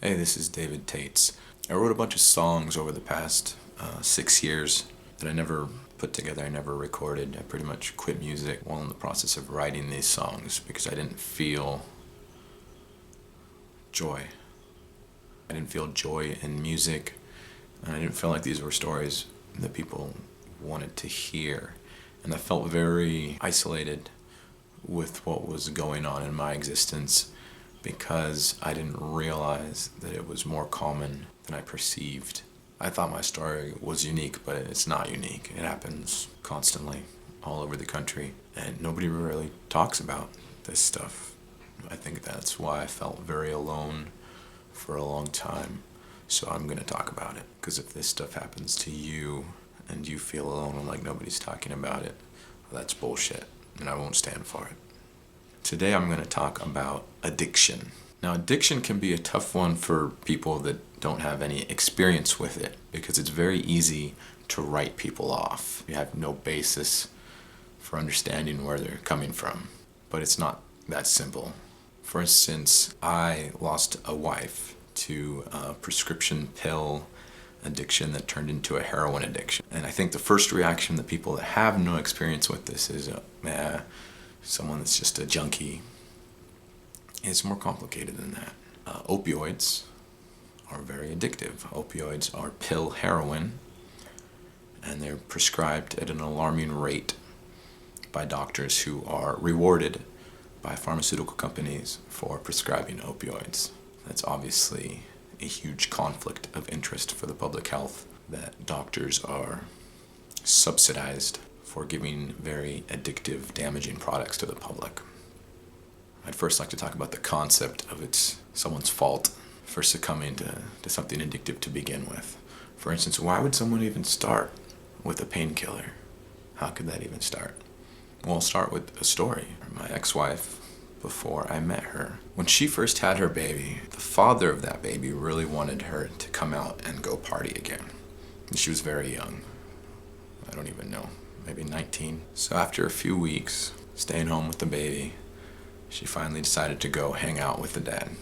Hey, this is David Tates. I wrote a bunch of songs over the past 6 years that I never put together, I never recorded. I pretty much quit music while in the process of writing these songs because I didn't feel joy. I didn't feel joy in music, and I didn't feel like these were stories that people wanted to hear. And I felt very isolated with what was going on in my existence because I didn't realize that it was more common than I perceived. I thought my story was unique, but it's not unique. It happens constantly all over the country, and nobody really talks about this stuff. I think that's why I felt very alone for a long time. So I'm going to talk about it, because if this stuff happens to you and you feel alone and like nobody's talking about it, well, that's bullshit, and I won't stand for it. Today I'm going to talk about addiction. Now, addiction can be a tough one for people that don't have any experience with it because it's very easy to write people off. You have no basis for understanding where they're coming from, but it's not that simple. For instance, I lost a wife to a prescription pill addiction that turned into a heroin addiction. And I think the first reaction that people that have no experience with this is, someone that's just a junkie. It's more complicated than that. Opioids are very addictive. Opioids are pill heroin, and they're prescribed at an alarming rate by doctors who are rewarded by pharmaceutical companies for prescribing opioids. That's obviously a huge conflict of interest for the public health, that doctors are subsidized for giving very addictive, damaging products to the public. I'd first like to talk about the concept of it's someone's fault for succumbing to something addictive to begin with. For instance, why would someone even start with a painkiller? How could that even start? Well, I'll start with a story. My ex-wife, before I met her, when she first had her baby, the father of that baby really wanted her to come out and go party again. And she was very young. I don't even know. Maybe 19. So after a few weeks, staying home with the baby, she finally decided to go hang out with the dad.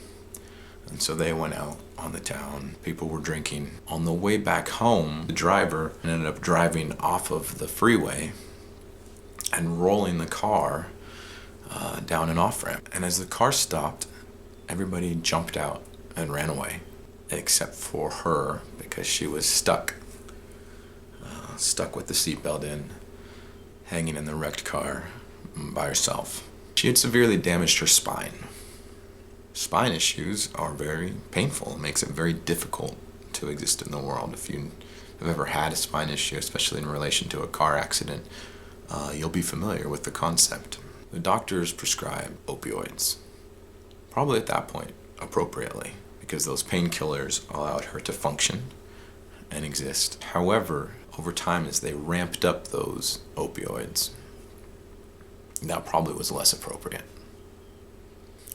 And so they went out on the town. People were drinking. On the way back home, the driver ended up driving off of the freeway and rolling the car down an off-ramp. And as the car stopped, everybody jumped out and ran away, except for her, because she was stuck with the seatbelt in, hanging in the wrecked car by herself. She had severely damaged her spine. Spine issues are very painful. It makes it very difficult to exist in the world. If you have ever had a spine issue, especially in relation to a car accident, you'll be familiar with the concept. The doctors prescribed opioids, probably at that point appropriately, because those painkillers allowed her to function and exist. However, over time, as they ramped up those opioids, that probably was less appropriate.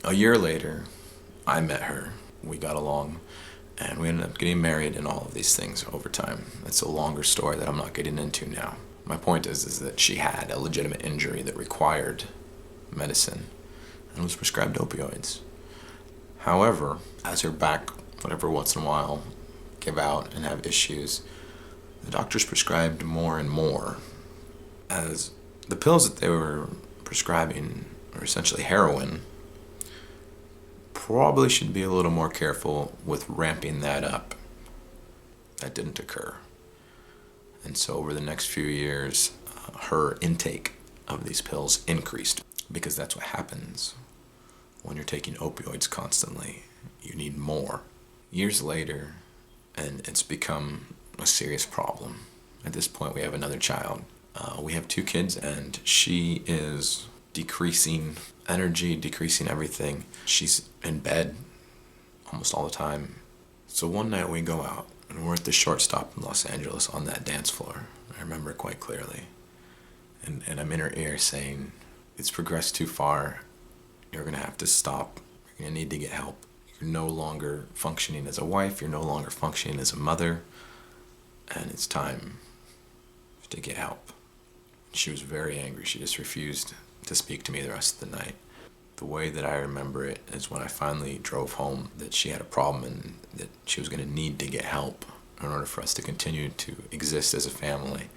A year later, I met her. We got along, and we ended up getting married and all of these things over time. It's a longer story that I'm not getting into now. My point is that she had a legitimate injury that required medicine and was prescribed opioids. However, as her back, whatever once in a while, give out and have issues, the doctors prescribed more and more, as the pills that they were prescribing are essentially heroin. Probably should be a little more careful with ramping that up. That didn't occur. And so over the next few years, her intake of these pills increased, because that's what happens when you're taking opioids constantly. You need more. Years later, and it's become a serious problem. At this point, we have another child. We have 2 kids, and she is decreasing energy, decreasing everything. She's in bed almost all the time. So one night we go out, and we're at the short stop in Los Angeles on that dance floor. I remember it quite clearly. And I'm in her ear saying, it's progressed too far. You're going to have to stop. You're going to need to get help. You're no longer functioning as a wife. You're no longer functioning as a mother. And it's time to get help. She was very angry. She just refused to speak to me the rest of the night. The way that I remember it is when I finally drove home that she had a problem and that she was going to need to get help in order for us to continue to exist as a family.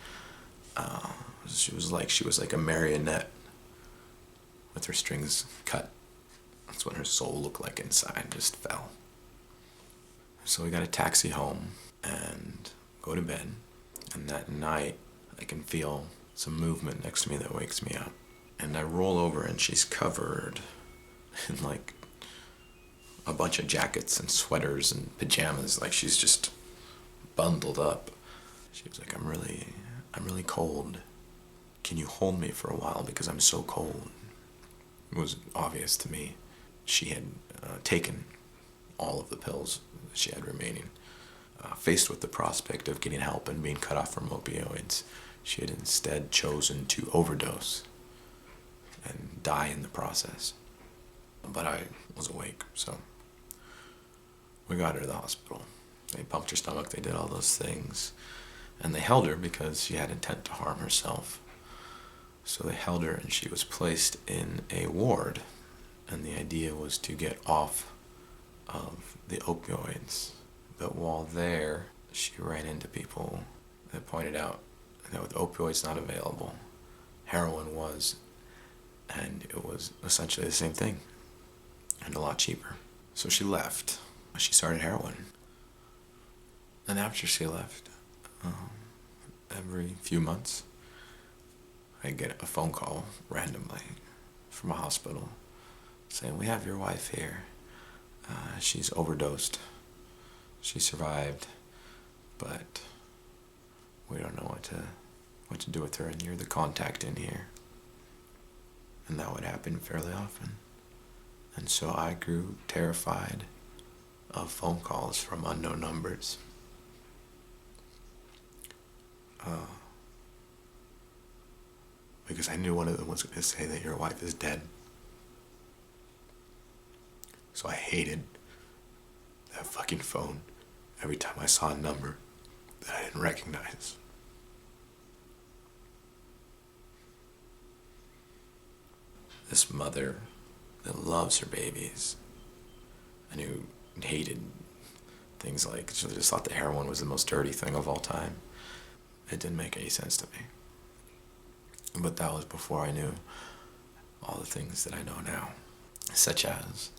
She was like a marionette with her strings cut. That's what her soul looked like inside, just fell. So we got a taxi home and go to bed. And that night, I can feel some movement next to me that wakes me up. And I roll over and she's covered in like a bunch of jackets and sweaters and pajamas. Like she's just bundled up. She was like, I'm really cold. Can you hold me for a while because I'm so cold? It was obvious to me. She had taken all of the pills that she had remaining. Faced with the prospect of getting help and being cut off from opioids, she had instead chosen to overdose and die in the process. But I was awake, so we got her to the hospital. They pumped her stomach, they did all those things. And they held her because she had intent to harm herself. So they held her and she was placed in a ward. And the idea was to get off of the opioids. But while there, she ran into people that pointed out that with opioids not available, heroin was, and it was essentially the same thing, and a lot cheaper. So she left. She started heroin. And after she left, every few months, I get a phone call randomly from a hospital saying, we have your wife here. She's overdosed. She survived, but we don't know what to do with her, and you're the contact in here. And that would happen fairly often. And so I grew terrified of phone calls from unknown numbers. Because I knew one of them was going to say that your wife is dead. So I hated that fucking phone every time I saw a number that I didn't recognize. This mother that loves her babies and who hated things like, she just thought that heroin was the most dirty thing of all time. It didn't make any sense to me. But that was before I knew all the things that I know now, such as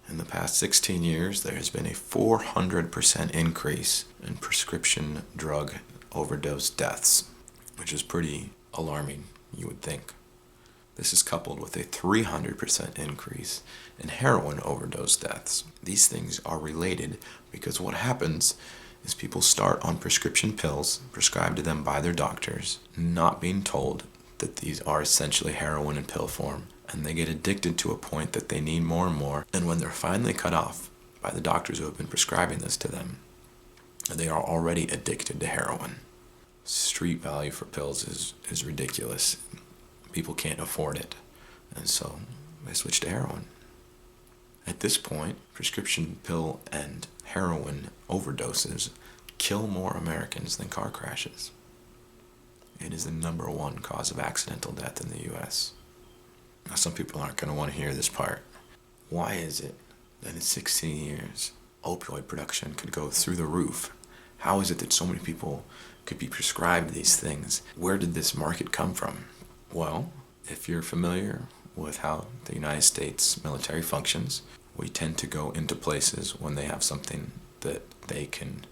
in the past 16 years, there has been a 400% increase in prescription drug overdose deaths, which is pretty alarming, you would think. This is coupled with a 300% increase in heroin overdose deaths. These things are related because what happens is people start on prescription pills prescribed to them by their doctors, not being told that these are essentially heroin in pill form. And they get addicted to a point that they need more and more. And when they're finally cut off by the doctors who have been prescribing this to them, they are already addicted to heroin. Street value for pills is ridiculous. People can't afford it. And so they switch to heroin. At this point, prescription pill and heroin overdoses kill more Americans than car crashes. It is the number one cause of accidental death in the U.S. Now, some people aren't going to want to hear this part. Why is it that in 16 years, opioid production could go through the roof? How is it that so many people could be prescribed these things? Where did this market come from? Well, if you're familiar with how the United States military functions, we tend to go into places when they have something that they can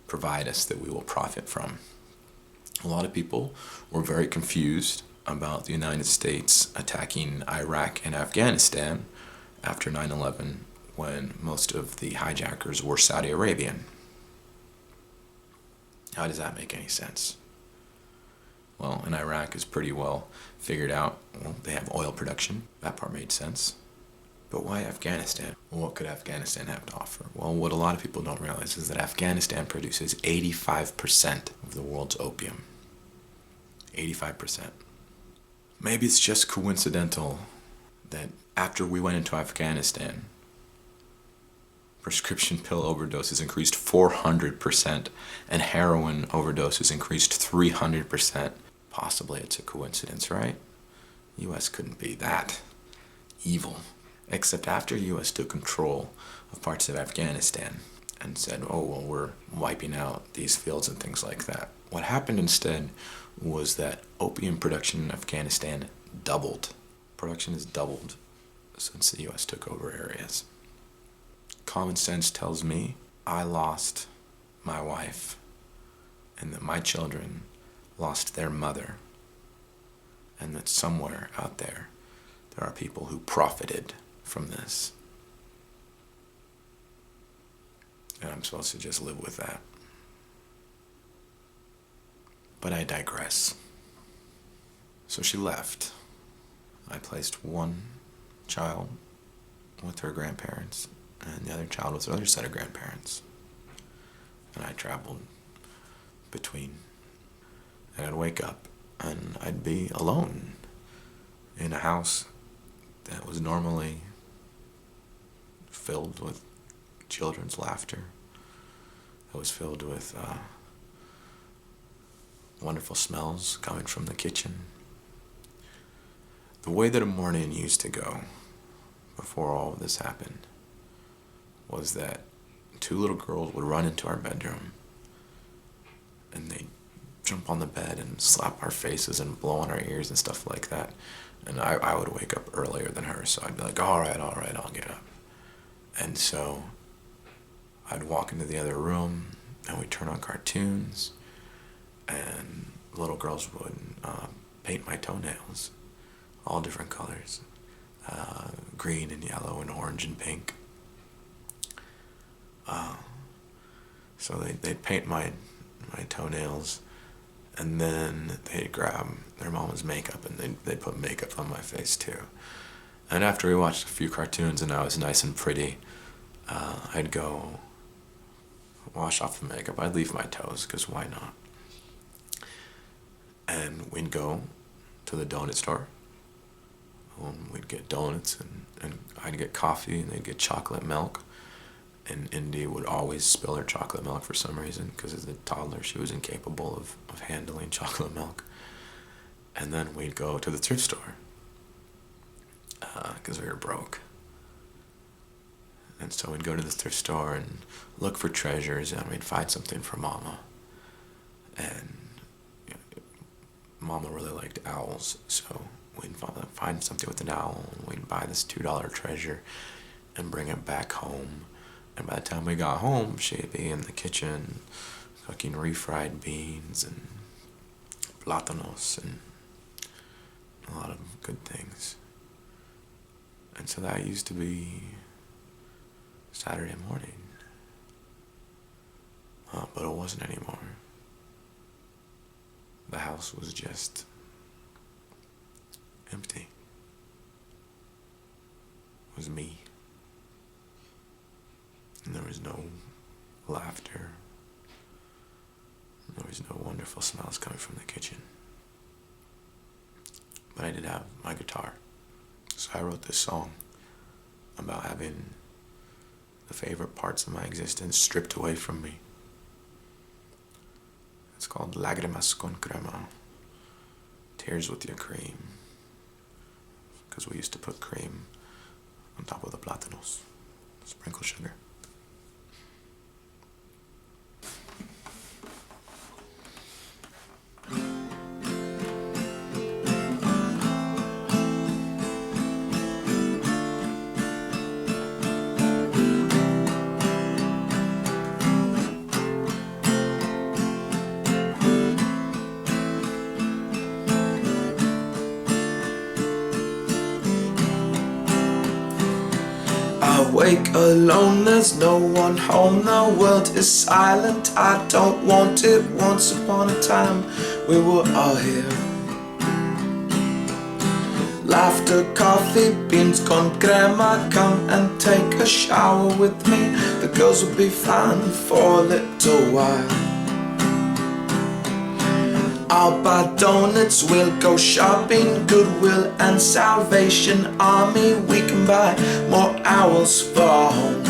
provide us that we will profit from. A lot of people were very confused about the United States attacking Iraq and Afghanistan after 9/11 when most of the hijackers were Saudi Arabian. How does that make any sense? Well, in Iraq is pretty well figured out. Well, they have oil production. That part made sense. But why Afghanistan? Well, what could Afghanistan have to offer? Well, what a lot of people don't realize is that Afghanistan produces 85% of the world's opium. 85%. Maybe it's just coincidental that after we went into Afghanistan, prescription pill overdoses increased 400% and heroin overdoses increased 300%. Possibly it's a coincidence, right? U.S. couldn't be that. evil. Except after US took control of parts of Afghanistan and said, oh, well, we're wiping out these fields and things like that. What happened instead was that opium production in Afghanistan doubled. Production has doubled since the US took over areas. Common sense tells me I lost my wife and that my children lost their mother, and that somewhere out there are people who profited from this. And I'm supposed to just live with that. But I digress. So she left. I placed one child with her grandparents and the other child with the other set of grandparents. And I traveled between. And I'd wake up and I'd be alone in a house that was normally filled with children's laughter. It was filled with wonderful smells coming from the kitchen. The way that a morning used to go before all of this happened was that two little girls would run into our bedroom and they'd jump on the bed and slap our faces and blow on our ears and stuff like that. And I would wake up earlier than her, so I'd be like, all right, I'll get up. And so I'd walk into the other room and we'd turn on cartoons, and little girls would paint my toenails, all different colors, green and yellow and orange and pink. So they'd paint my toenails, and then they'd grab their mama's makeup and they'd put makeup on my face too. And after we watched a few cartoons and I was nice and pretty, I'd go wash off the makeup. I'd leave my toes, because why not? And we'd go to the donut store. We'd get donuts, and I'd get coffee, and they'd get chocolate milk. And Indy would always spill her chocolate milk for some reason, because as a toddler she was incapable of handling chocolate milk. And then we'd go to the thrift store, because we were broke. And so we'd go to the thrift store and look for treasures, and we'd find something for Mama. And Mama really liked owls, so we'd find something with an owl, and we'd buy this $2 treasure and bring it back home. And by the time we got home, she'd be in the kitchen cooking refried beans and plátanos and a lot of good things. And so that used to be Saturday morning. But it wasn't anymore. The house was just empty. It was me. And there was no laughter. There was no wonderful smells coming from the kitchen. But I did have my guitar. So I wrote this song about having the favorite parts of my existence stripped away from me. It's called Lagrimas con Crema. Tears with your cream. Because we used to put cream on top of the plátanos. Sprinkle sugar. I wake alone, there's no one home, the world is silent, I don't want it. Once upon a time, we were all here. Laughter, coffee, beans con crema, come and take a shower with me. The girls will be fine for a little while. I'll buy donuts, we'll go shopping, Goodwill and Salvation Army. We can buy more owls for home.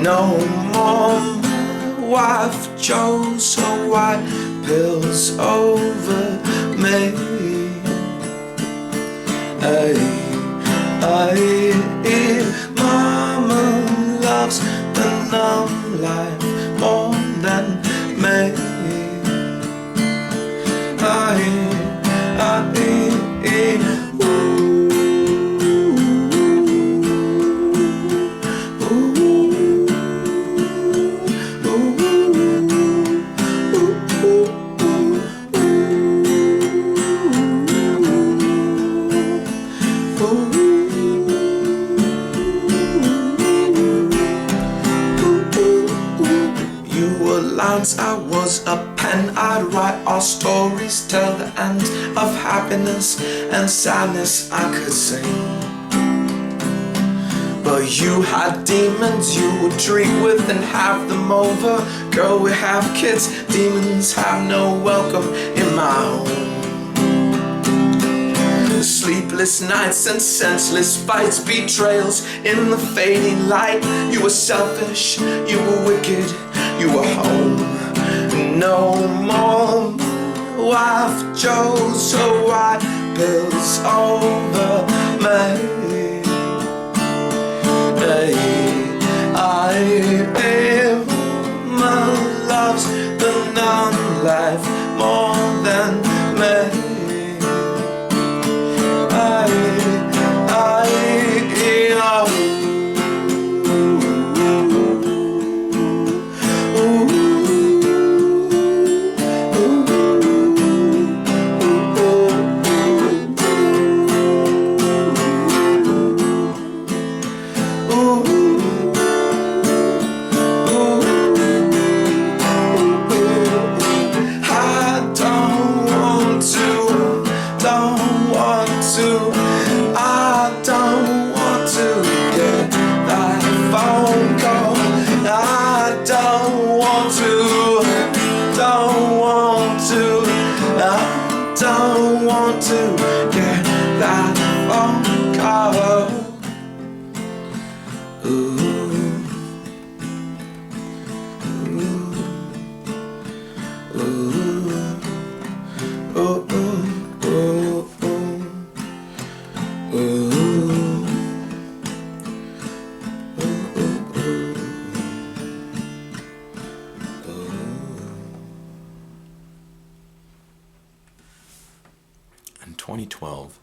No more my wife chose her white pills over me. Hey, since I was a pen. I'd write our stories, tell the end of happiness and sadness I could sing. But you had demons you would treat with and have them over. Girl, we have kids, demons have no welcome in my home. Sleepless nights and senseless fights, betrayals in the fading light. You were selfish, you were wicked, you were home. No more wife chose her white pills over me. My love's the non-life more than me. Don't want to get that phone call. Ooh, ooh, ooh, ooh, ooh, ooh, ooh. 2012,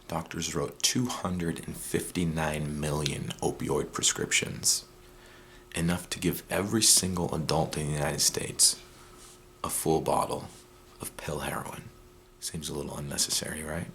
doctors wrote 259 million opioid prescriptions, enough to give every single adult in the United States a full bottle of pill heroin. Seems a little unnecessary, right?